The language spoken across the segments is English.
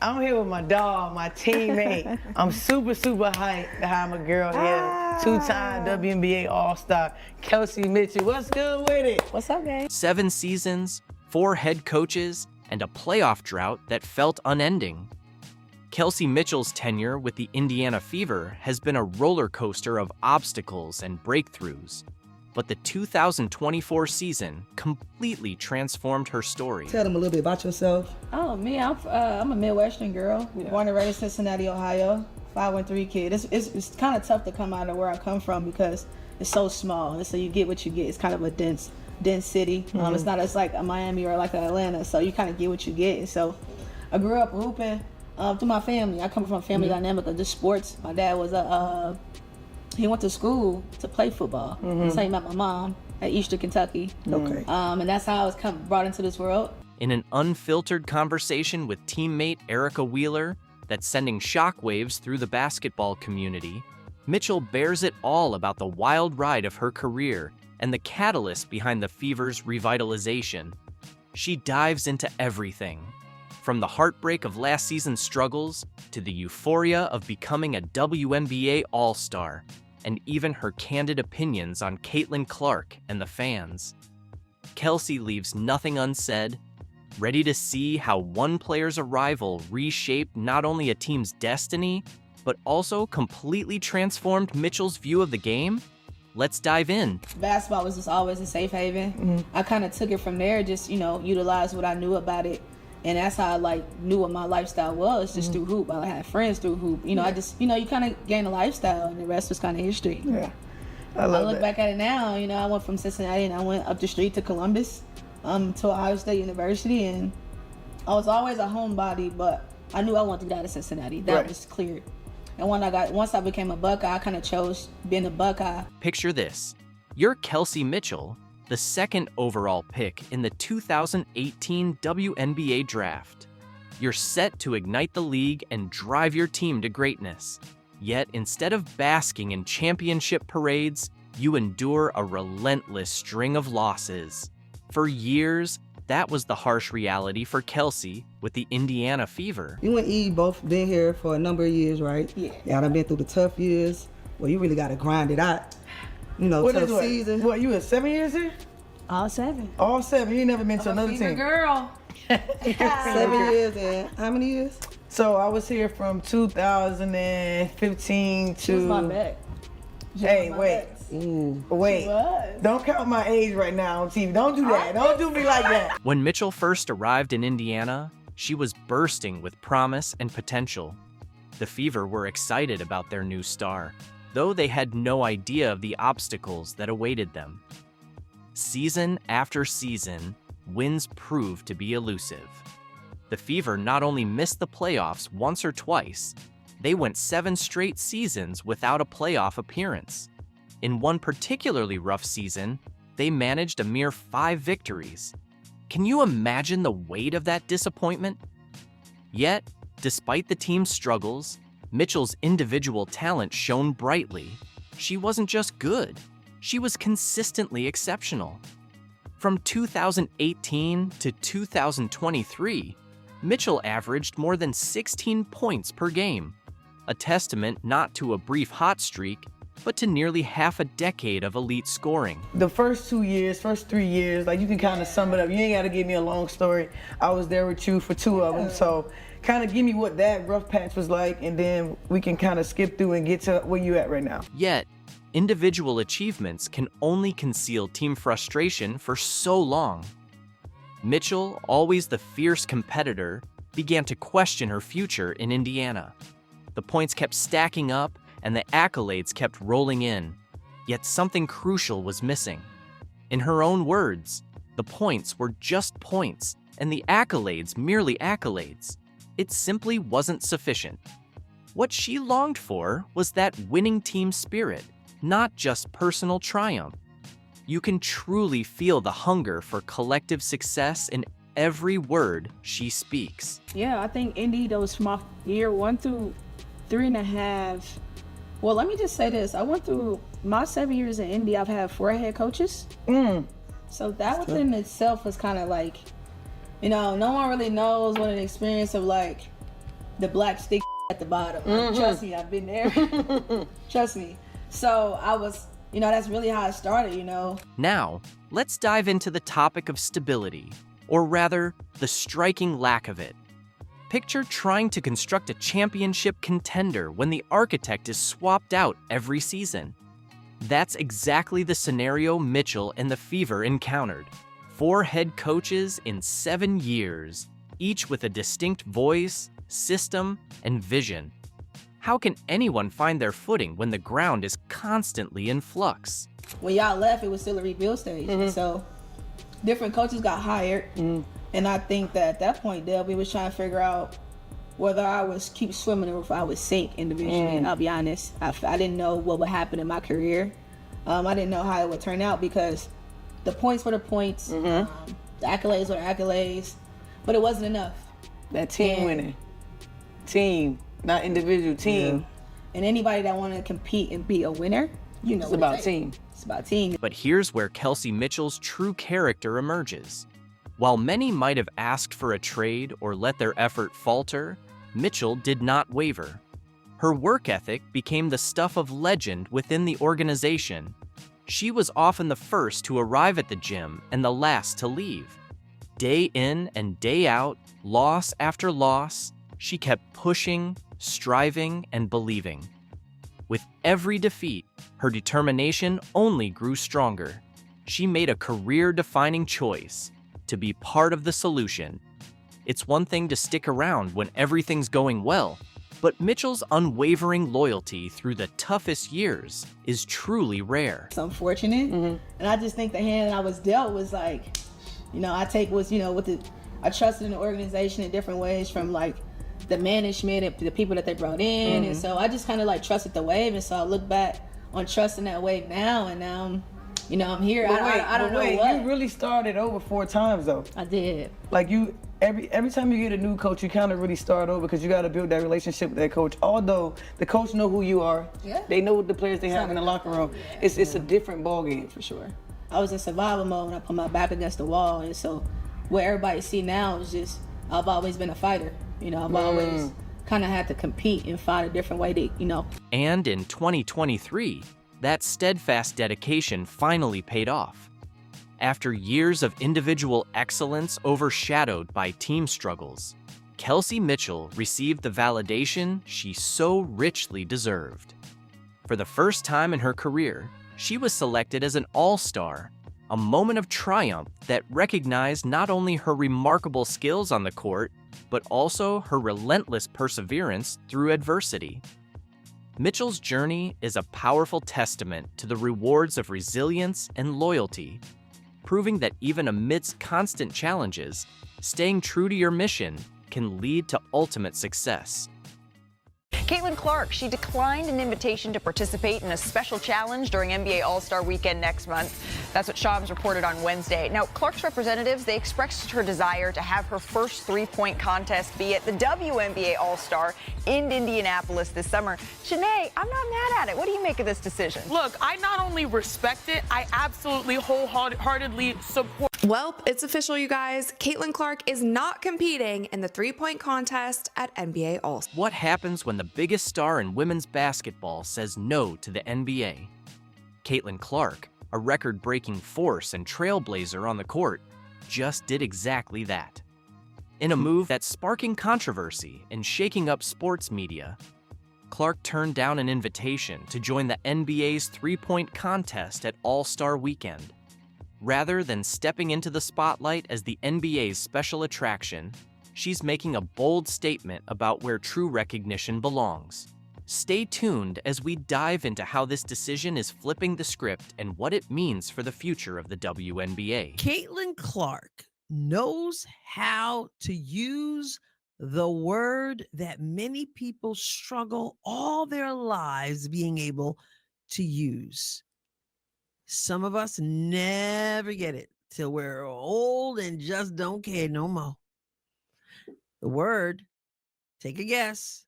I'm here with my dog, my teammate. I'm super, super hyped to have my girl here. Two-time WNBA All-Star, Kelsey Mitchell. What's good with it? What's up, gang? 7 seasons, 4 head coaches, and a playoff drought that felt unending. Kelsey Mitchell's tenure with the Indiana Fever has been a roller coaster of obstacles and breakthroughs. But the 2024 season completely transformed her story. Tell them a little bit about yourself. Oh, me, I'm a Midwestern girl, born and raised in Cincinnati, Ohio, 513 kid. It's kind of tough to come out of where I come from because it's so small, and so you get what you get. It's kind of a dense city. It's not as like a Miami or like a Atlanta, so you kind of get what you get. And so I grew up hooping through my family. I come from a family dynamic of just sports. My dad was he went to school to play football. So he met my mom at Eastern Kentucky. Okay. And that's how I was brought into this world. In an unfiltered conversation with teammate Erica Wheeler that's sending shockwaves through the basketball community, Mitchell bears it all about the wild ride of her career and the catalyst behind the Fever's revitalization. She dives into everything, from the heartbreak of last season's struggles to the euphoria of becoming a WNBA All-Star, and even her candid opinions on Caitlin Clark and the fans. Kelsey leaves nothing unsaid, ready to see how one player's arrival reshaped not only a team's destiny, but also completely transformed Mitchell's view of the game. Let's dive in. Basketball was just always a safe haven. I kind of took it from there, just, utilized what I knew about it. And that's how I knew what my lifestyle was, just through hoop. I had friends through hoop. I just, you kind of gain a lifestyle, and the rest was kind of history. Yeah, I look back at it now, I went from Cincinnati and I went up the street to Columbus, to Ohio State University, and I was always a homebody, but I knew I wanted to get out of Cincinnati. That was clear. And once I became a Buckeye, I kind of chose being a Buckeye. Picture this. You're Kelsey Mitchell, the 2nd overall pick in the 2018 WNBA draft. You're set to ignite the league and drive your team to greatness. Yet, instead of basking in championship parades, you endure a relentless string of losses. For years, that was the harsh reality for Kelsey with the Indiana Fever. You and E both been here for a number of years, right? Yeah. Y'all done been through the tough years. Well, you really got to grind it out. Tough season. What, you had 7 years here? All 7. All 7. You ain't never been to another Fever team. girl. 7 years, and how many years? So I was here from 2015 to. She was my bet. Hey, wait. Wait. She was. Don't count my age right now on TV. Don't do that. Don't do me like that. When Mitchell first arrived in Indiana, she was bursting with promise and potential. The Fever were excited about their new star, though they had no idea of the obstacles that awaited them. Season after season, wins proved to be elusive. The Fever not only missed the playoffs once or twice, they went 7 straight seasons without a playoff appearance. In one particularly rough season, they managed a mere 5 victories. Can you imagine the weight of that disappointment? Yet, despite the team's struggles, Mitchell's individual talent shone brightly. She wasn't just good, she was consistently exceptional. From 2018 to 2023, Mitchell averaged more than 16 points per game, a testament not to a brief hot streak, but to nearly half a decade of elite scoring. The first 3 years, you can kind of sum it up. You ain't got to give me a long story. I was there with you for 2 of them, so kind of give me what that rough patch was like, and then we can kind of skip through and get to where you at right now. Yet, individual achievements can only conceal team frustration for so long. Mitchell, always the fierce competitor, began to question her future in Indiana. The points kept stacking up, and the accolades kept rolling in. Yet something crucial was missing. In her own words, the points were just points, and the accolades merely accolades. It simply wasn't sufficient. What she longed for was that winning team spirit, not just personal triumph. You can truly feel the hunger for collective success in every word she speaks. Yeah, I think Indy, those from my year 1 through 3.5. Well, let me just say this. I went through my 7 years in Indy. I've had 4 head coaches. So that within itself was kind of like, no one really knows what an experience of the black stick at the bottom. Trust me, I've been there. Trust me. So I was, that's really how it started, Now, let's dive into the topic of stability, or rather, the striking lack of it. Picture trying to construct a championship contender when the architect is swapped out every season. That's exactly the scenario Mitchell and the Fever encountered. 4 head coaches in 7 years, each with a distinct voice, system, and vision. How can anyone find their footing when the ground is constantly in flux? When y'all left, it was still a rebuild stage. So different coaches got hired. And I think that at that point, Delby was trying to figure out whether I was keep swimming or if I would sink individually. And I'll be honest, I didn't know what would happen in my career. I didn't know how it would turn out because the points were the points, the accolades were the accolades, but it wasn't enough. That team winning. Team, not individual, team. Yeah. And anybody that wanted to compete and be a winner, it's about team. It's about team. But here's where Kelsey Mitchell's true character emerges. While many might have asked for a trade or let their effort falter, Mitchell did not waver. Her work ethic became the stuff of legend within the organization. She was often the first to arrive at the gym and the last to leave. Day in and day out, loss after loss, she kept pushing, striving, and believing. With every defeat, her determination only grew stronger. She made a career-defining choice: to be part of the solution. It's one thing to stick around when everything's going well, but Mitchell's unwavering loyalty through the toughest years is truly rare. It's unfortunate, and I just think the hand I was dealt was like, I trusted in the organization in different ways, from like the management and the people that they brought in, and so I just kind of like trusted the wave, and so I look back on trusting that wave now, and now I'm here. I don't know what. You really started over 4 times though. I did. Like every time you get a new coach, you kind of really start over because you got to build that relationship with that coach. Although the coach know who you are, they know what the players they have in the locker room. It's a different ball game for sure. I was in survival mode when I put my back against the wall, and so what everybody see now is just I've always been a fighter. I've always kind of had to compete and find a different way to, And in 2023, that steadfast dedication finally paid off. After years of individual excellence overshadowed by team struggles, Kelsey Mitchell received the validation she so richly deserved. For the first time in her career, she was selected as an All-Star, a moment of triumph that recognized not only her remarkable skills on the court, but also her relentless perseverance through adversity. Mitchell's journey is a powerful testament to the rewards of resilience and loyalty, proving that even amidst constant challenges, staying true to your mission can lead to ultimate success. Caitlin Clark, she declined an invitation to participate in a special challenge during NBA All-Star Weekend next month. That's what Shams reported on Wednesday. Now, Clark's representatives, they expressed her desire to have her first three-point contest be at the WNBA All-Star in Indianapolis this summer. Shanae, I'm not mad at it. What do you make of this decision? Look, I not only respect it, I absolutely wholeheartedly support. Well, it's official, you guys. Caitlin Clark is not competing in the three-point contest at NBA All-Star. What happens when the biggest star in women's basketball says no to the NBA? Caitlin Clark, a record-breaking force and trailblazer on the court, just did exactly that. In a move that's sparking controversy and shaking up sports media, Clark turned down an invitation to join the NBA's three-point contest at All-Star Weekend. Rather than stepping into the spotlight as the NBA's special attraction, she's making a bold statement about where true recognition belongs. Stay tuned as we dive into how this decision is flipping the script and what it means for the future of the WNBA. Caitlin Clark knows how to use the word that many people struggle all their lives being able to use. Some of us never get it till we're old and just don't care no more. The word, take a guess.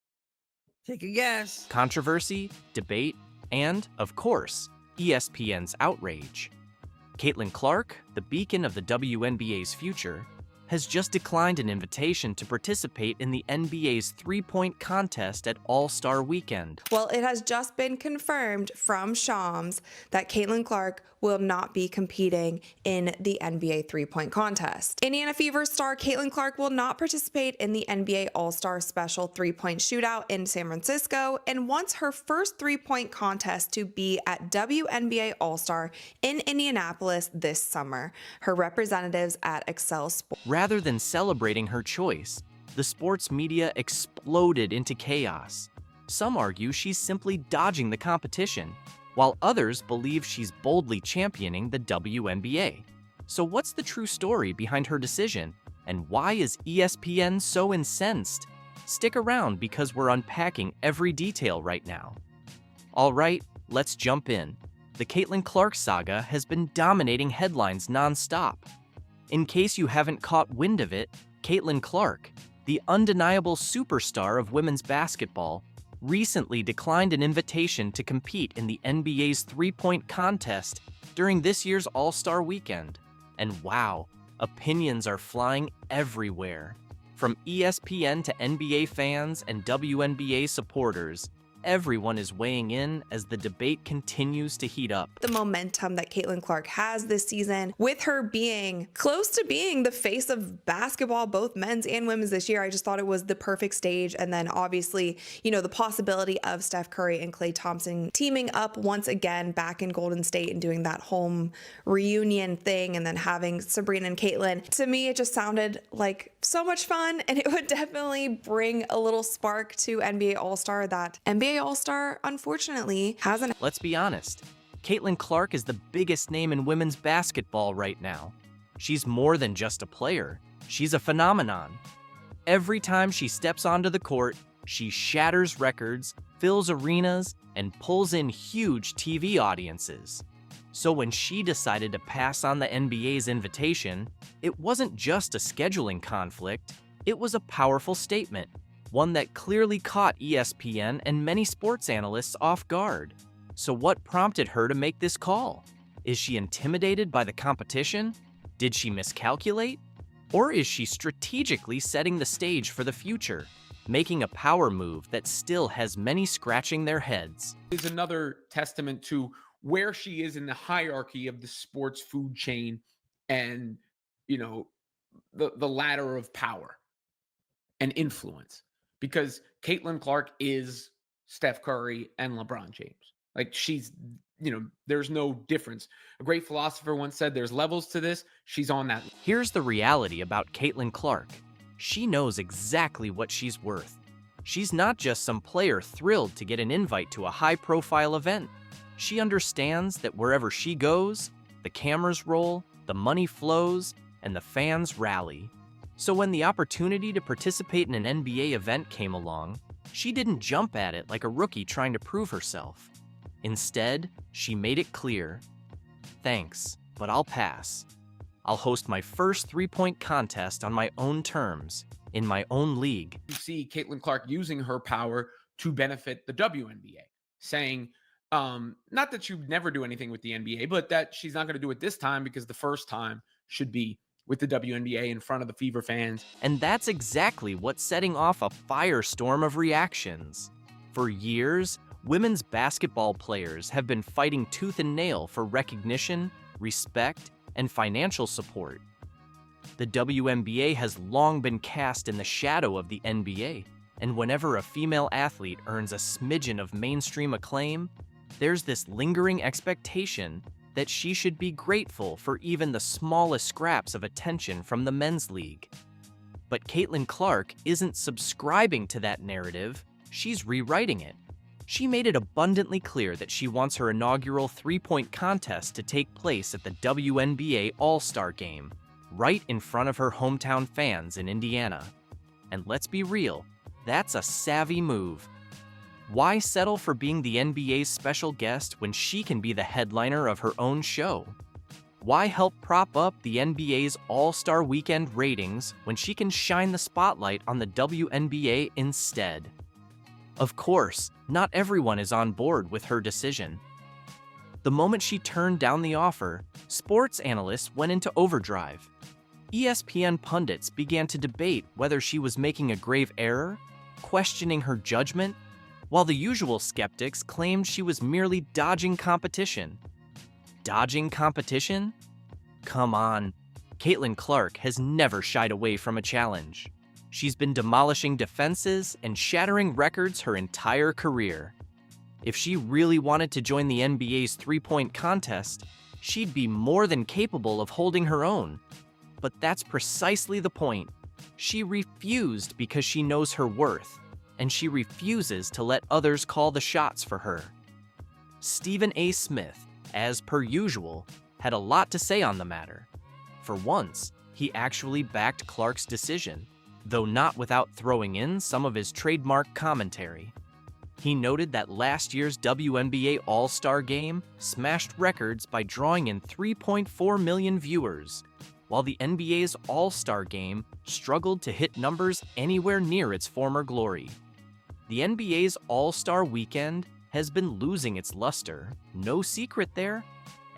Take a guess. Controversy, debate, and, of course, ESPN's outrage. Caitlin Clark, the beacon of the WNBA's future, has just declined an invitation to participate in the NBA's three-point contest at All-Star Weekend. Well, it has just been confirmed from Shams that Caitlin Clark will not be competing in the NBA three-point contest. Indiana Fever star Caitlin Clark will not participate in the NBA All-Star Special three-point shootout in San Francisco and wants her first three-point contest to be at WNBA All-Star in Indianapolis this summer. Her representatives at Excel Sports. Rather than celebrating her choice, the sports media exploded into chaos. Some argue she's simply dodging the competition, while others believe she's boldly championing the WNBA. So what's the true story behind her decision, and why is ESPN so incensed? Stick around because we're unpacking every detail right now. All right, let's jump in. The Caitlin Clark saga has been dominating headlines nonstop. In case you haven't caught wind of it, Caitlin Clark, the undeniable superstar of women's basketball, recently declined an invitation to compete in the NBA's three-point contest during this year's All-Star Weekend. And wow, opinions are flying everywhere. From ESPN to NBA fans and WNBA supporters, everyone is weighing in as the debate continues to heat up. The momentum that Caitlin Clark has this season, with her being close to being the face of basketball, both men's and women's this year, I just thought it was the perfect stage. And then obviously, you know, the possibility of Steph Curry and Klay Thompson teaming up once again back in Golden State and doing that home reunion thing, and then having Sabrina and Caitlin. To me, it just sounded like so much fun, and it would definitely bring a little spark to NBA All-Star that NBA All-Star, unfortunately, hasn't. Let's be honest, Caitlin Clark is the biggest name in women's basketball right now. She's more than just a player, she's a phenomenon. Every time she steps onto the court, she shatters records, fills arenas, and pulls in huge TV audiences. So when she decided to pass on the NBA's invitation, it wasn't just a scheduling conflict, it was a powerful statement. One that clearly caught ESPN and many sports analysts off guard. So what prompted her to make this call? Is she intimidated by the competition? Did she miscalculate? Or is she strategically setting the stage for the future, making a power move that still has many scratching their heads? Is another testament to where she is in the hierarchy of the sports food chain and, you know, the ladder of power and influence. Because Caitlin Clark is Steph Curry and LeBron James. Like, she's, you know, there's no difference. A great philosopher once said there's levels to this. She's on that. Here's the reality about Caitlin Clark. She knows exactly what she's worth. She's not just some player thrilled to get an invite to a high-profile event. She understands that wherever she goes, the cameras roll, the money flows, and the fans rally. So when the opportunity to participate in an NBA event came along, she didn't jump at it like a rookie trying to prove herself. Instead, she made it clear, "Thanks, but I'll pass. I'll host my first three-point contest on my own terms, in my own league." You see Caitlin Clark using her power to benefit the WNBA, saying, not that she'd never do anything with the NBA, but that she's not going to do it this time because the first time should be with the WNBA in front of the Fever fans. And that's exactly what's setting off a firestorm of reactions. For years, women's basketball players have been fighting tooth and nail for recognition, respect, and financial support. The WNBA has long been cast in the shadow of the NBA, and whenever a female athlete earns a smidgen of mainstream acclaim, there's this lingering expectation that she should be grateful for even the smallest scraps of attention from the men's league. But Caitlin Clark isn't subscribing to that narrative, she's rewriting it. She made it abundantly clear that she wants her inaugural three-point contest to take place at the WNBA All-Star Game, right in front of her hometown fans in Indiana. And let's be real, that's a savvy move. Why settle for being the NBA's special guest when she can be the headliner of her own show? Why help prop up the NBA's All-Star Weekend ratings when she can shine the spotlight on the WNBA instead? Of course, not everyone is on board with her decision. The moment she turned down the offer, sports analysts went into overdrive. ESPN pundits began to debate whether she was making a grave error, questioning her judgment, while the usual skeptics claimed she was merely dodging competition. Dodging competition? Come on. Caitlin Clark has never shied away from a challenge. She's been demolishing defenses and shattering records her entire career. If she really wanted to join the NBA's three-point contest, she'd be more than capable of holding her own. But that's precisely the point. She refused because she knows her worth, and she refuses to let others call the shots for her. Stephen A. Smith, as per usual, had a lot to say on the matter. For once, he actually backed Clark's decision, though not without throwing in some of his trademark commentary. He noted that last year's WNBA All-Star Game smashed records by drawing in 3.4 million viewers, while the NBA's All-Star Game struggled to hit numbers anywhere near its former glory. The NBA's All-Star Weekend has been losing its luster, no secret there,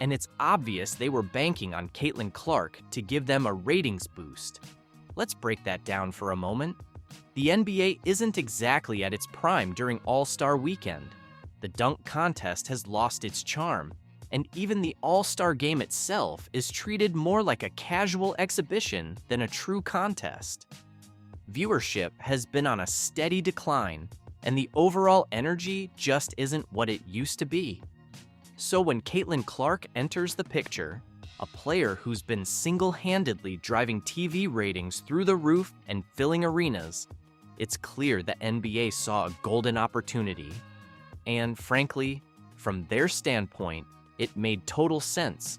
and it's obvious they were banking on Caitlin Clark to give them a ratings boost. Let's break that down for a moment. The NBA isn't exactly at its prime during All-Star Weekend. The dunk contest has lost its charm, and even the All-Star Game itself is treated more like a casual exhibition than a true contest. Viewership has been on a steady decline, and the overall energy just isn't what it used to be. So when Caitlin Clark enters the picture, a player who's been single-handedly driving TV ratings through the roof and filling arenas, it's clear the NBA saw a golden opportunity. And frankly, from their standpoint, it made total sense.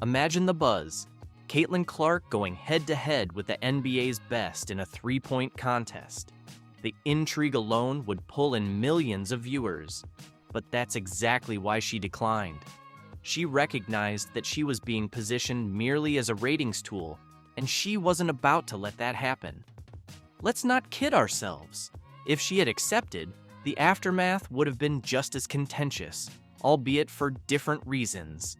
Imagine the buzz. Caitlin Clark going head-to-head with the NBA's best in a three-point contest. The intrigue alone would pull in millions of viewers. But that's exactly why she declined. She recognized that she was being positioned merely as a ratings tool, and she wasn't about to let that happen. Let's not kid ourselves. If she had accepted, the aftermath would have been just as contentious, albeit for different reasons.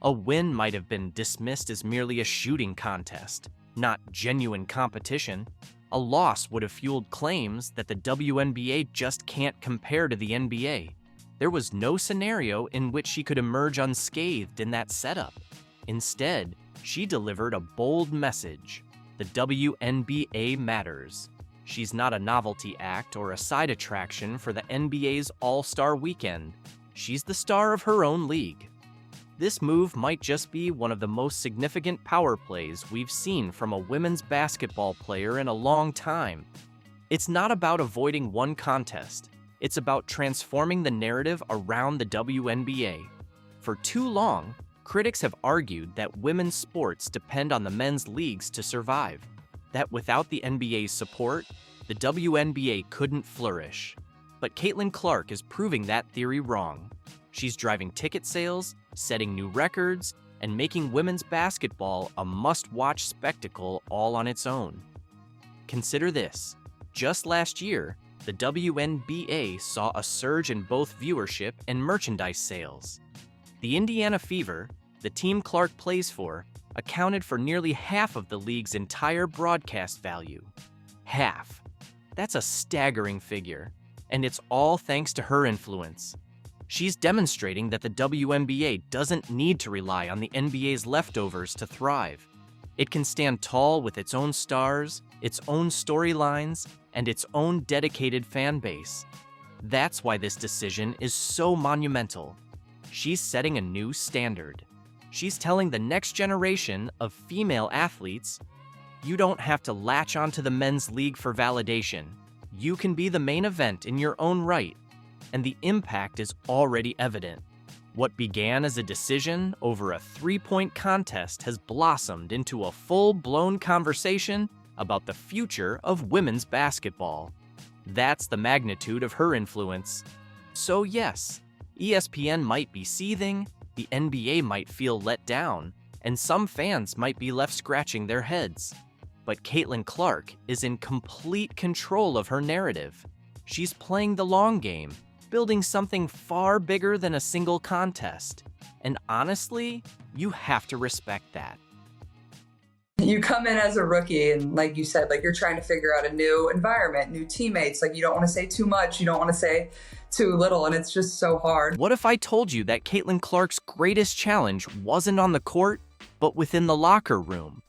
A win might have been dismissed as merely a shooting contest, not genuine competition. A loss would have fueled claims that the WNBA just can't compare to the NBA. There was no scenario in which she could emerge unscathed in that setup. Instead, she delivered a bold message. The WNBA matters. She's not a novelty act or a side attraction for the NBA's All-Star Weekend. She's the star of her own league. This move might just be one of the most significant power plays we've seen from a women's basketball player in a long time. It's not about avoiding one contest. It's about transforming the narrative around the WNBA. For too long, critics have argued that women's sports depend on the men's leagues to survive, that without the NBA's support, the WNBA couldn't flourish. But Caitlin Clark is proving that theory wrong. She's driving ticket sales, setting new records, and making women's basketball a must-watch spectacle all on its own. Consider this. Just last year, the WNBA saw a surge in both viewership and merchandise sales. The Indiana Fever, the team Clark plays for, accounted for nearly half of the league's entire broadcast value. Half. That's a staggering figure, and it's all thanks to her influence. She's demonstrating that the WNBA doesn't need to rely on the NBA's leftovers to thrive. It can stand tall with its own stars, its own storylines, and its own dedicated fan base. That's why this decision is so monumental. She's setting a new standard. She's telling the next generation of female athletes, you don't have to latch onto the men's league for validation. You can be the main event in your own right, and the impact is already evident. What began as a decision over a three-point contest has blossomed into a full-blown conversation about the future of women's basketball. That's the magnitude of her influence. So yes, ESPN might be seething, the NBA might feel let down, and some fans might be left scratching their heads. But Caitlin Clark is in complete control of her narrative. She's playing the long game, building something far bigger than a single contest. And honestly, you have to respect that. You come in as a rookie and like you said, like you're trying to figure out a new environment, new teammates. Like you don't want to say too much. You don't want to say too little. And it's just so hard. What if I told you that Caitlin Clark's greatest challenge wasn't on the court, but within the locker room?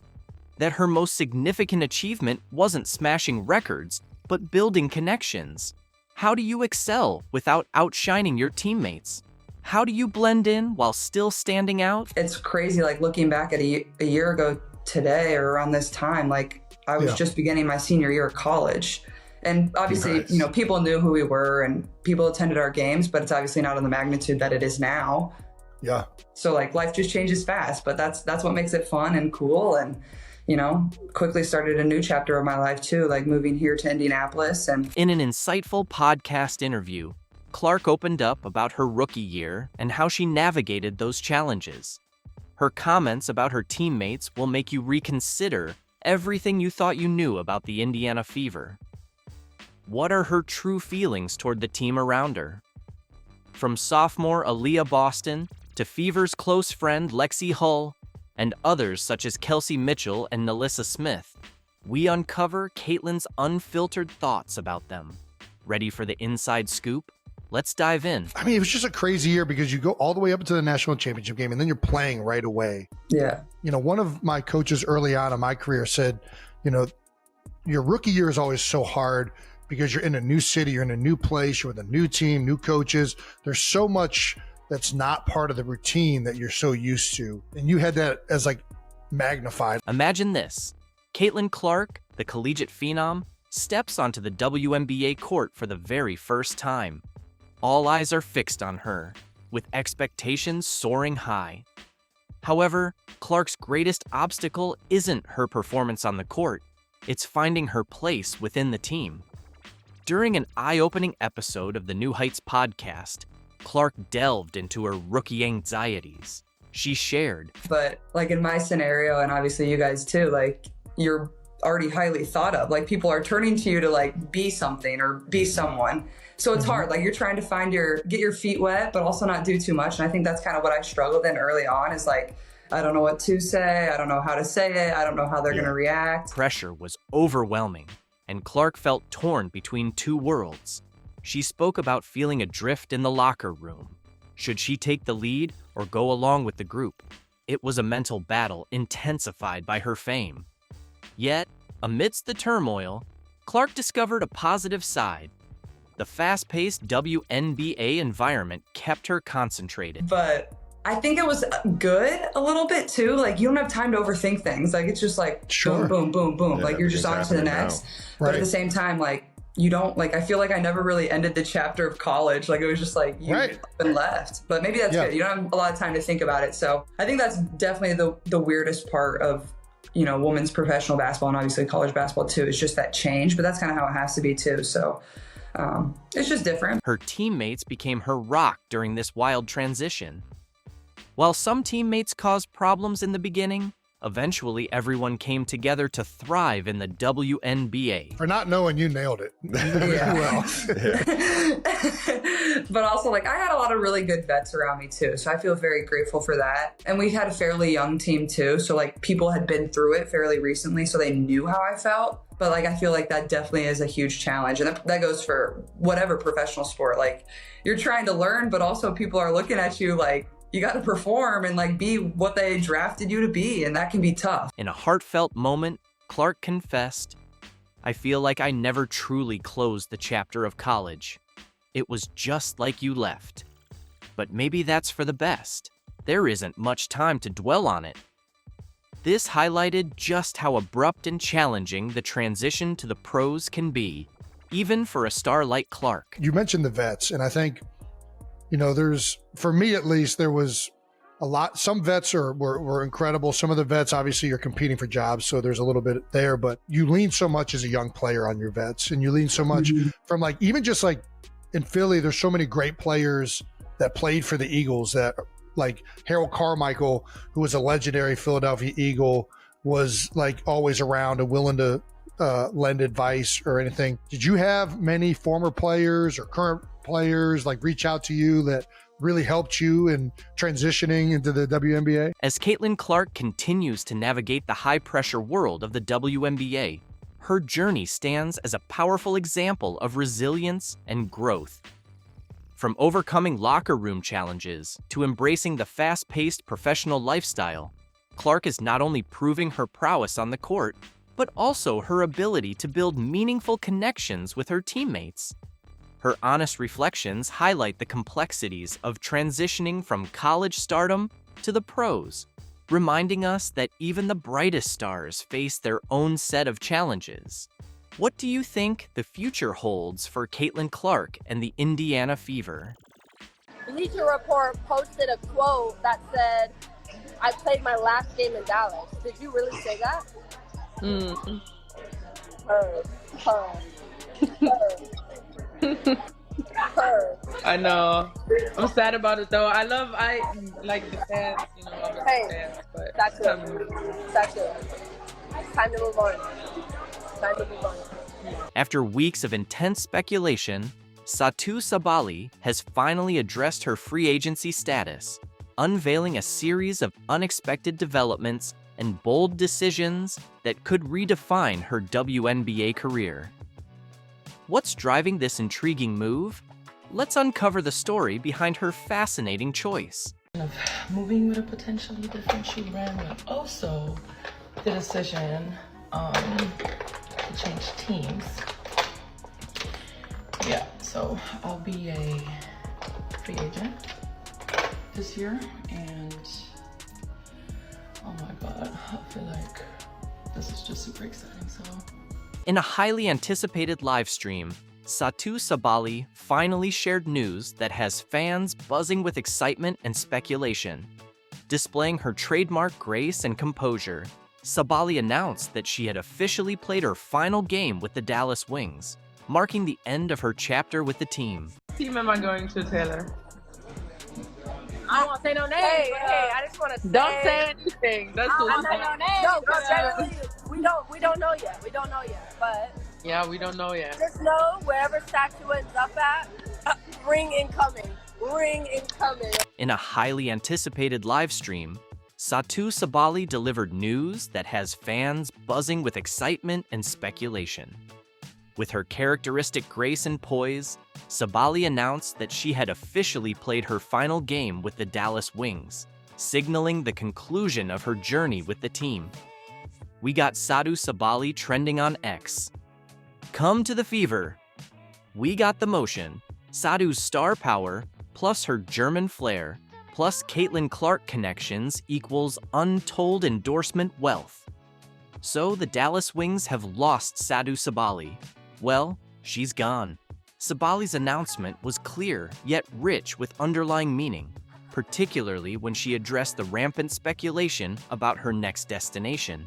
That her most significant achievement wasn't smashing records, but building connections? How do you excel without outshining your teammates? How do you blend in while still standing out? It's crazy, like looking back at a year ago today or around this time, like I was just beginning my senior year of college. And obviously, you know, people knew who we were and people attended our games, but it's obviously not on the magnitude that it is now. Yeah. So like life just changes fast, but that's what makes it fun and cool. And, you know, quickly started a new chapter of my life too, like moving here to Indianapolis. And in an insightful podcast interview, Clark opened up about her rookie year and how she navigated those challenges. Her comments about her teammates will make you reconsider everything you thought you knew about the Indiana Fever. What are her true feelings toward the team around her? From sophomore Aaliyah Boston to Fever's close friend Lexi Hull and others such as Kelsey Mitchell and Nalissa Smith, we uncover Caitlin's unfiltered thoughts about them. Ready for the inside scoop? Let's dive in. I mean, it was just a crazy year because you go all the way up to the national championship game and then you're playing right away. Yeah. You know, one of my coaches early on in my career said, you know, your rookie year is always so hard because you're in a new city, you're in a new place, you're with a new team, new coaches. There's so much that's not part of the routine that you're so used to. And you had that as like magnified. Imagine this. Caitlin Clark, the collegiate phenom, steps onto the WNBA court for the very first time. All eyes are fixed on her, with expectations soaring high. However, Clark's greatest obstacle isn't her performance on the court, it's finding her place within the team. During an eye-opening episode of the New Heights podcast, Clark delved into her rookie anxieties. She shared, but like in my scenario, and obviously you guys too, like you're already highly thought of. Like people are turning to you to like be something or be someone. So it's hard. Like you're trying to get your feet wet, but also not do too much. And I think that's kind of what I struggled in early on is like, I don't know what to say. I don't know how to say it. I don't know how they're going to react. Pressure was overwhelming, and Clark felt torn between two worlds. She spoke about feeling adrift in the locker room. Should she take the lead or go along with the group? It was a mental battle intensified by her fame. Yet, amidst the turmoil, Clark discovered a positive side. The fast-paced WNBA environment kept her concentrated. But I think it was good a little bit too. Like you don't have time to overthink things. Like it's just like boom, boom, boom, boom. Yeah, like you're just on to the next. But at the same time, like you don't like, I feel like I never really ended the chapter of college. Like it was just like you been left, but maybe that's good. You don't have a lot of time to think about it. So I think that's definitely the weirdest part of, you know, women's professional basketball and obviously college basketball too. It's just that change, but that's kind of how it has to be too. So it's just different. Her teammates became her rock during this wild transition. While some teammates caused problems in the beginning, eventually everyone came together to thrive in the WNBA. For not knowing, you nailed it. Well. But also, like, I had a lot of really good vets around me too, so I feel very grateful for that. And we had a fairly young team too, so like people had been through it fairly recently, so they knew how I felt. But like I feel like that definitely is a huge challenge, and that goes for whatever professional sport. Like you're trying to learn, but also people are looking at you like you got to perform and like be what they drafted you to be, and that can be tough. In a heartfelt moment, Clark confessed, "I feel like I never truly closed the chapter of college. It was just like you left. But maybe that's for the best. There isn't much time to dwell on it." This highlighted just how abrupt and challenging the transition to the pros can be, even for a star like Clark. You mentioned the vets, and I think, you know, for me at least, there was a lot. Some vets were incredible. Some of the vets, obviously, you're competing for jobs, so there's a little bit there, but you lean so much as a young player on your vets, and you lean so much from like, even just like in Philly, there's so many great players that played for the Eagles that like Harold Carmichael, who was a legendary Philadelphia Eagle, was like always around and willing to lend advice or anything. Did you have many former players or current players like reach out to you that really helped you in transitioning into the WNBA? As Caitlin Clark continues to navigate the high-pressure world of the WNBA, her journey stands as a powerful example of resilience and growth. From overcoming locker room challenges to embracing the fast-paced professional lifestyle, Clark is not only proving her prowess on the court, but also her ability to build meaningful connections with her teammates. Her honest reflections highlight the complexities of transitioning from college stardom to the pros, reminding us that even the brightest stars face their own set of challenges. What do you think the future holds for Caitlin Clark and the Indiana Fever? Bleacher Report posted a quote that said, "I played my last game in Dallas." Did you really say that? I know. I'm sad about it though. I like the fans, you know, I'm a fan, but Satou. Time to move on. After weeks of intense speculation, Satou Sabally has finally addressed her free agency status, unveiling a series of unexpected developments and bold decisions that could redefine her WNBA career. What's driving this intriguing move? Let's uncover the story behind her fascinating choice. Moving with a potentially different shoe brand, but also the decision to change teams. Yeah, so I'll be a free agent this year, and oh my God, I feel like this is just super exciting. So, in a highly anticipated live stream, Satou Sabally finally shared news that has fans buzzing with excitement and speculation. Displaying her trademark grace and composure, Sabally announced that she had officially played her final game with the Dallas Wings, marking the end of her chapter with the team. Team am I going to, Taylor? I don't want to say no names. Hey, I just want to say. Don't say anything. That's what I'm saying no names. No, because generally we don't know yet. We don't know yet, but. Yeah, we don't know yet. Just know wherever Satou ends up at, ring incoming. Ring incoming. In a highly anticipated live stream, Satou Sabally delivered news that has fans buzzing with excitement and speculation. With her characteristic grace and poise, Sabally announced that she had officially played her final game with the Dallas Wings, signaling the conclusion of her journey with the team. We got Satou Sabally trending on X. Come to the Fever. We got the motion. Satou's star power, plus her German flair, plus Caitlin Clark connections equals untold endorsement wealth. So the Dallas Wings have lost Satou Sabally. Well, she's gone. Sabally's announcement was clear yet rich with underlying meaning, particularly when she addressed the rampant speculation about her next destination.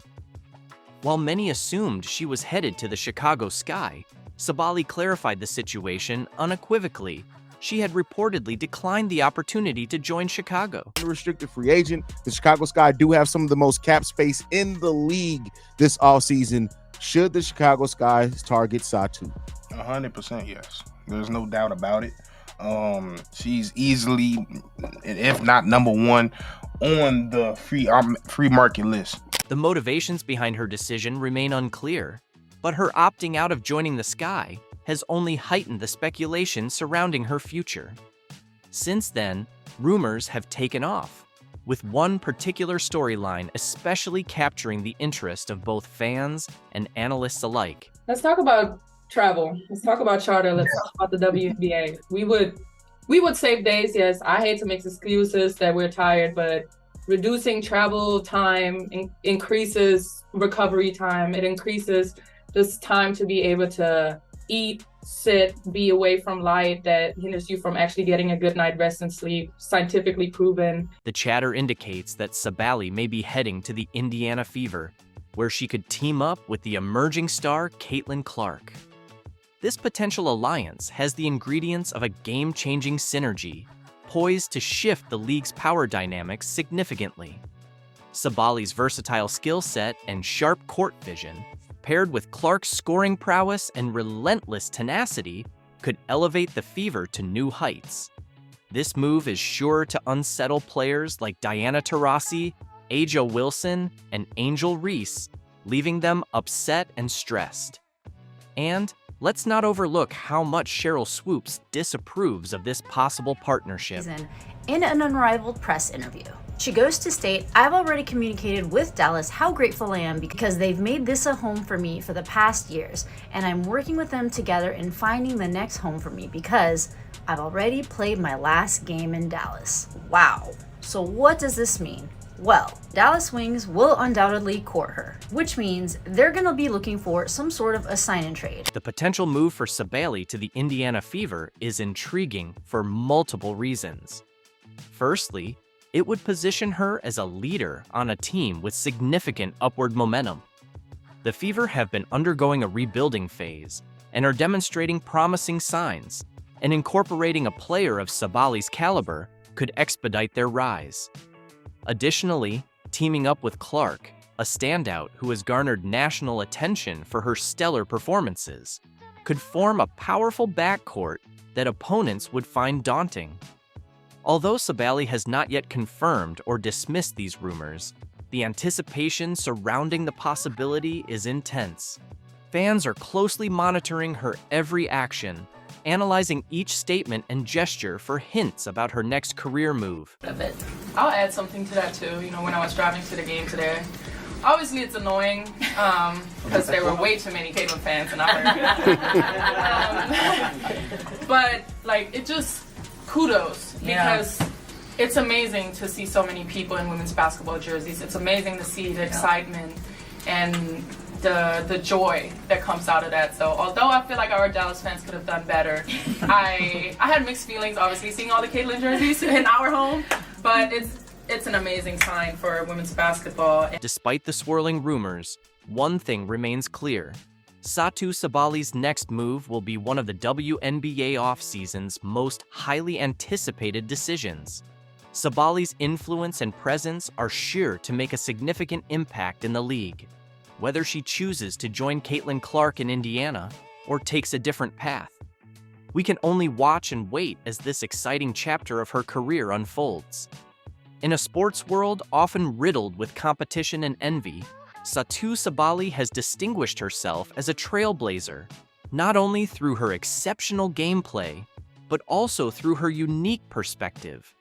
While many assumed she was headed to the Chicago Sky, Sabally clarified the situation unequivocally. She had reportedly declined the opportunity to join Chicago. Unrestricted free agent, the Chicago Sky do have some of the most cap space in the league this offseason. Should the Chicago Sky target Satou? 100% yes. There's no doubt about it. She's easily, if not number one, on the free market list. The motivations behind her decision remain unclear, but her opting out of joining the Sky has only heightened the speculation surrounding her future. Since then, rumors have taken off, with one particular storyline especially capturing the interest of both fans and analysts alike. Let's talk about travel. Let's talk about charter. Let's talk about the WNBA. We would save days, yes. I hate to make excuses that we're tired, but reducing travel time increases recovery time. It increases this time to be able to eat, sit, be away from light that hinders you from actually getting a good night rest and sleep, scientifically proven. The chatter indicates that Sabally may be heading to the Indiana Fever, where she could team up with the emerging star Caitlin Clark. This potential alliance has the ingredients of a game-changing synergy, poised to shift the league's power dynamics significantly. Sabally's versatile skill set and sharp court vision, paired with Clark's scoring prowess and relentless tenacity, could elevate the Fever to new heights. This move is sure to unsettle players like Diana Taurasi, Aja Wilson, and Angel Reese, leaving them upset and stressed. And let's not overlook how much Cheryl Swoops disapproves of this possible partnership. In an unrivaled press interview, she goes to state, "I've already communicated with Dallas how grateful I am because they've made this a home for me for the past years, and I'm working with them together in finding the next home for me because I've already played my last game in Dallas." Wow. So what does this mean? Well, Dallas Wings will undoubtedly court her, which means they're going to be looking for some sort of a sign-and trade. The potential move for Sabally to the Indiana Fever is intriguing for multiple reasons. Firstly, it would position her as a leader on a team with significant upward momentum. The Fever have been undergoing a rebuilding phase and are demonstrating promising signs, and incorporating a player of Sabally's caliber could expedite their rise. Additionally, teaming up with Clark, a standout who has garnered national attention for her stellar performances, could form a powerful backcourt that opponents would find daunting. Although Sabally has not yet confirmed or dismissed these rumors, the anticipation surrounding the possibility is intense. Fans are closely monitoring her every action, analyzing each statement and gesture for hints about her next career move. I'll add something to that too. You know, when I was driving to the game today, obviously it's annoying because there were way too many Caitlin fans and I heard. But like, it just kudos because it's amazing to see so many people in women's basketball jerseys. It's amazing to see the excitement and the joy that comes out of that. So although I feel like our Dallas fans could have done better, I had mixed feelings obviously seeing all the Caitlin jerseys in our home, but it's an amazing sign for women's basketball. Despite the swirling rumors, one thing remains clear. Satou Sabally's next move will be one of the WNBA offseason's most highly anticipated decisions. Sabally's influence and presence are sure to make a significant impact in the league. Whether she chooses to join Caitlin Clark in Indiana or takes a different path, we can only watch and wait as this exciting chapter of her career unfolds. In a sports world often riddled with competition and envy, Satou Sabally has distinguished herself as a trailblazer, not only through her exceptional gameplay, but also through her unique perspective.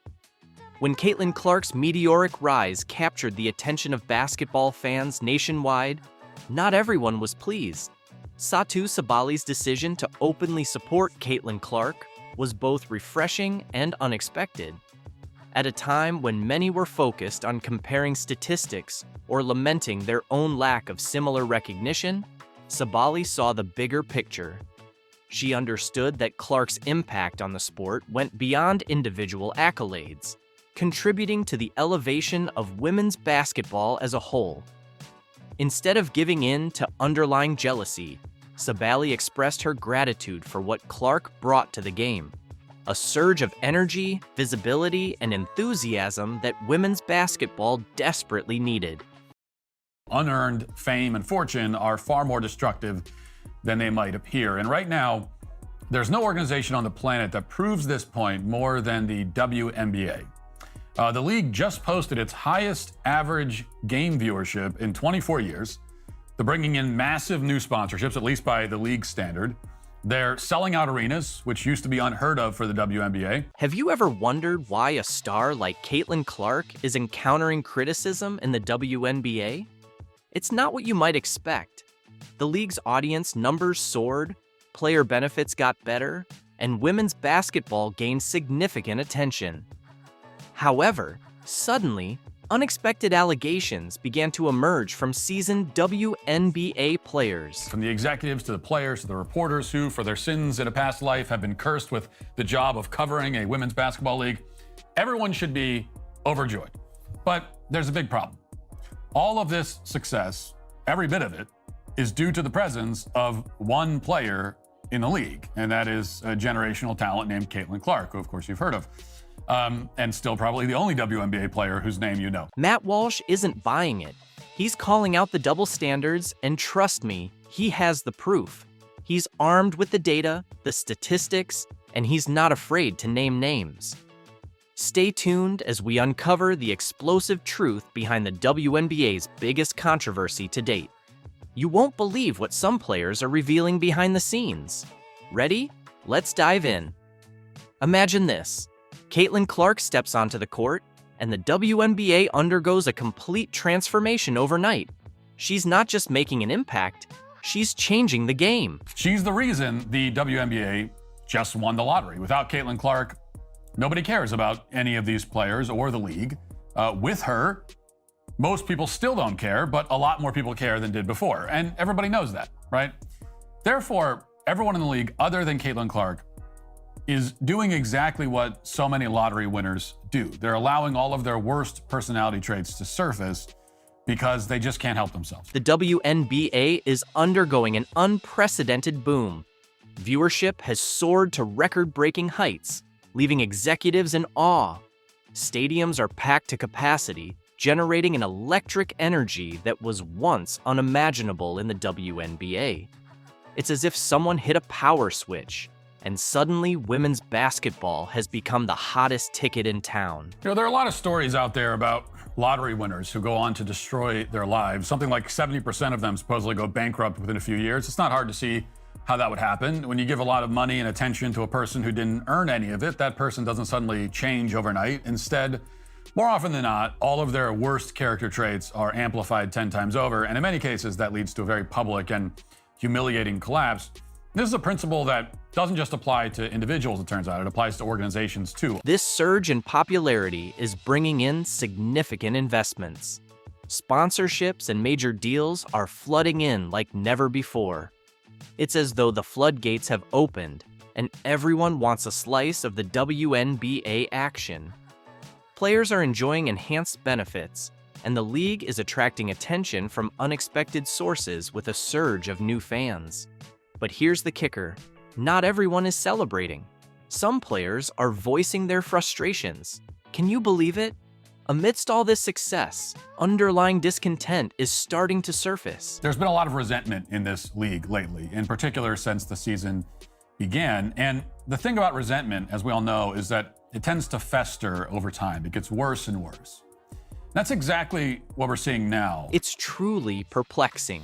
When Caitlin Clark's meteoric rise captured the attention of basketball fans nationwide, not everyone was pleased. Satou Sabally's decision to openly support Caitlin Clark was both refreshing and unexpected. At a time when many were focused on comparing statistics or lamenting their own lack of similar recognition, Sabally saw the bigger picture. She understood that Clark's impact on the sport went beyond individual accolades, contributing to the elevation of women's basketball as a whole. Instead of giving in to underlying jealousy, Sabally expressed her gratitude for what Clark brought to the game, a surge of energy, visibility, and enthusiasm that women's basketball desperately needed. Unearned fame and fortune are far more destructive than they might appear. And right now, there's no organization on the planet that proves this point more than the WNBA. The league just posted its highest average game viewership in 24 years. They're bringing in massive new sponsorships, at least by the league standard. They're selling out arenas, which used to be unheard of for the WNBA. Have you ever wondered why a star like Caitlin Clark is encountering criticism in the WNBA? It's not what you might expect. The league's audience numbers soared, player benefits got better, and women's basketball gained significant attention. However, suddenly, unexpected allegations began to emerge from seasoned WNBA players. From the executives to the players to the reporters who, for their sins in a past life, have been cursed with the job of covering a women's basketball league, everyone should be overjoyed. But there's a big problem. All of this success, every bit of it, is due to the presence of one player in the league, and that is a generational talent named Caitlin Clark, who of course you've heard of. And still probably the only WNBA player whose name you know. Matt Walsh isn't buying it. He's calling out the double standards, and trust me, he has the proof. He's armed with the data, the statistics, and he's not afraid to name names. Stay tuned as we uncover the explosive truth behind the WNBA's biggest controversy to date. You won't believe what some players are revealing behind the scenes. Ready? Let's dive in. Imagine this. Caitlin Clark steps onto the court, and the WNBA undergoes a complete transformation overnight. She's not just making an impact, she's changing the game. She's the reason the WNBA just won the lottery. Without Caitlin Clark, nobody cares about any of these players or the league. With her, most people still don't care, but a lot more people care than did before. And everybody knows that, right? Therefore, everyone in the league other than Caitlin Clark is doing exactly what so many lottery winners do. They're allowing all of their worst personality traits to surface because they just can't help themselves. The WNBA is undergoing an unprecedented boom. Viewership has soared to record-breaking heights, leaving executives in awe. Stadiums are packed to capacity, generating an electric energy that was once unimaginable in the WNBA. It's as if someone hit a power switch, and suddenly women's basketball has become the hottest ticket in town. You know, there are a lot of stories out there about lottery winners who go on to destroy their lives. Something like 70% of them supposedly go bankrupt within a few years. It's not hard to see how that would happen. When you give a lot of money and attention to a person who didn't earn any of it, that person doesn't suddenly change overnight. Instead, more often than not, all of their worst character traits are amplified 10 times over, and in many cases, that leads to a very public and humiliating collapse. This is a principle that doesn't just apply to individuals, it turns out. It applies to organizations too. This surge in popularity is bringing in significant investments. Sponsorships and major deals are flooding in like never before. It's as though the floodgates have opened, and everyone wants a slice of the WNBA action. Players are enjoying enhanced benefits, and the league is attracting attention from unexpected sources with a surge of new fans. But here's the kicker. Not everyone is celebrating. Some players are voicing their frustrations. Can you believe it? Amidst all this success, underlying discontent is starting to surface. There's been a lot of resentment in this league lately, in particular since the season began. And the thing about resentment, as we all know, is that it tends to fester over time. It gets worse and worse. That's exactly what we're seeing now. It's truly perplexing.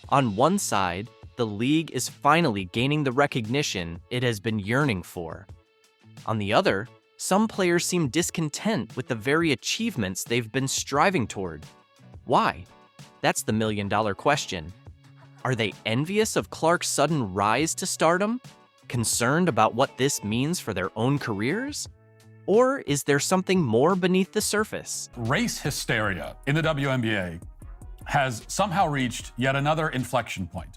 On one side, the league is finally gaining the recognition it has been yearning for. On the other, some players seem discontent with the very achievements they've been striving toward. Why? That's the million-dollar question. Are they envious of Clark's sudden rise to stardom? Concerned about what this means for their own careers? Or is there something more beneath the surface? Race hysteria in the WNBA has somehow reached yet another inflection point.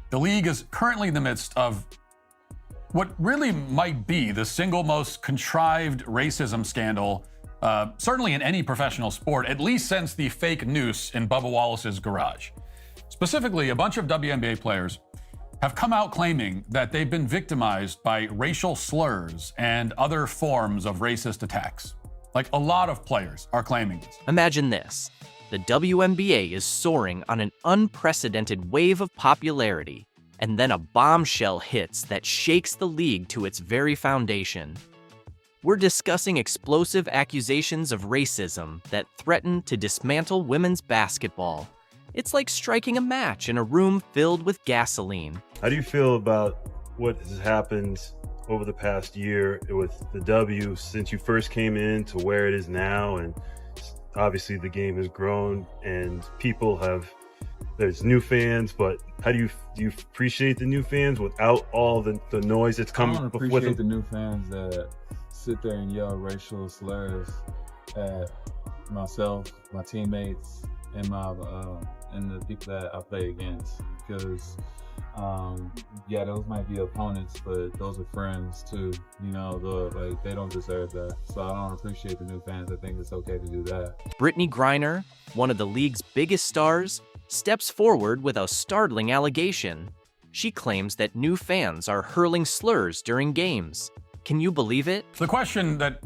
The league is currently in the midst of what really might be the single most contrived racism scandal, certainly in any professional sport, at least since the fake noose in Bubba Wallace's garage. Specifically, a bunch of WNBA players have come out claiming that they've been victimized by racial slurs and other forms of racist attacks. Like, a lot of players are claiming this. Imagine this. The WNBA is soaring on an unprecedented wave of popularity, and then a bombshell hits that shakes the league to its very foundation. We're discussing explosive accusations of racism that threaten to dismantle women's basketball. It's like striking a match in a room filled with gasoline. How do you feel about what has happened over the past year with the W since you first came in to where it is now? And obviously the game has grown and there's new fans, but how do you appreciate the new fans without all the noise that's coming I don't with appreciate them? the new fans that sit there and yell racial slurs at myself, my teammates, and the people that I play against, because yeah, those might be opponents, but those are friends too. You know, they don't deserve that. So I don't appreciate the new fans. I think it's okay to do that. Brittany Griner, one of the league's biggest stars, steps forward with a startling allegation. She claims that new fans are hurling slurs during games. Can you believe it? The question that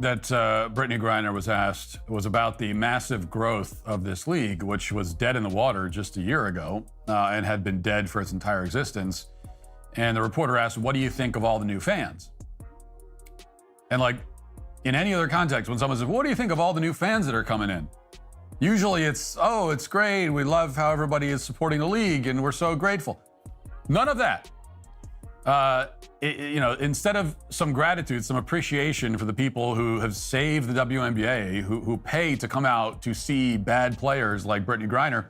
Brittany Griner was asked was about the massive growth of this league, which was dead in the water just a year ago and had been dead for its entire existence. And the reporter asked, "What do you think of all the new fans?" And in any other context, when someone says, what do you think of all the new fans that are coming in? Usually it's, oh, it's great. We love how everybody is supporting the league and we're so grateful. None of that. Instead of some gratitude, some appreciation for the people who have saved the WNBA, who pay to come out to see bad players like Brittany Griner,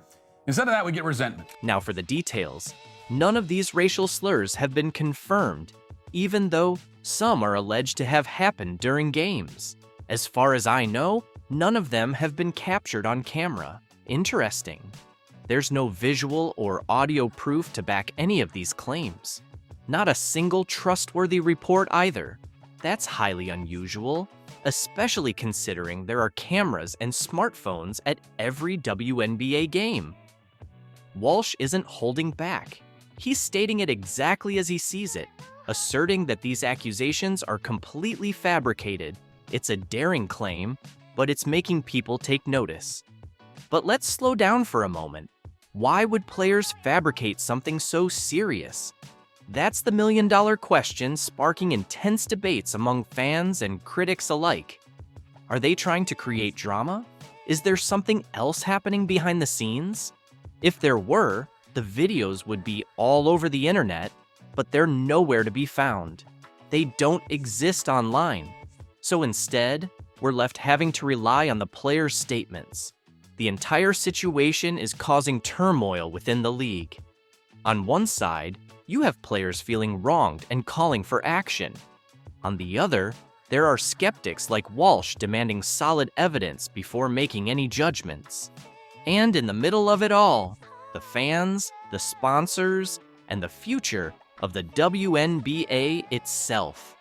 instead of that, we get resentment. Now for the details. None of these racial slurs have been confirmed, even though some are alleged to have happened during games. As far as I know, none of them have been captured on camera. Interesting. There's no visual or audio proof to back any of these claims. Not a single trustworthy report either. That's highly unusual, especially considering there are cameras and smartphones at every WNBA game. Walsh isn't holding back. He's stating it exactly as he sees it, asserting that these accusations are completely fabricated. It's a daring claim, but it's making people take notice. But let's slow down for a moment. Why would players fabricate something so serious? That's the million-dollar question sparking intense debates among fans and critics alike. Are they trying to create drama? Is there something else happening behind the scenes? If there were, the videos would be all over the internet, but they're nowhere to be found. They don't exist online. So instead, we're left having to rely on the players' statements. The entire situation is causing turmoil within the league. On one side, you have players feeling wronged and calling for action. On the other, there are skeptics like Walsh demanding solid evidence before making any judgments. And in the middle of it all, the fans, the sponsors, and the future of the WNBA itself.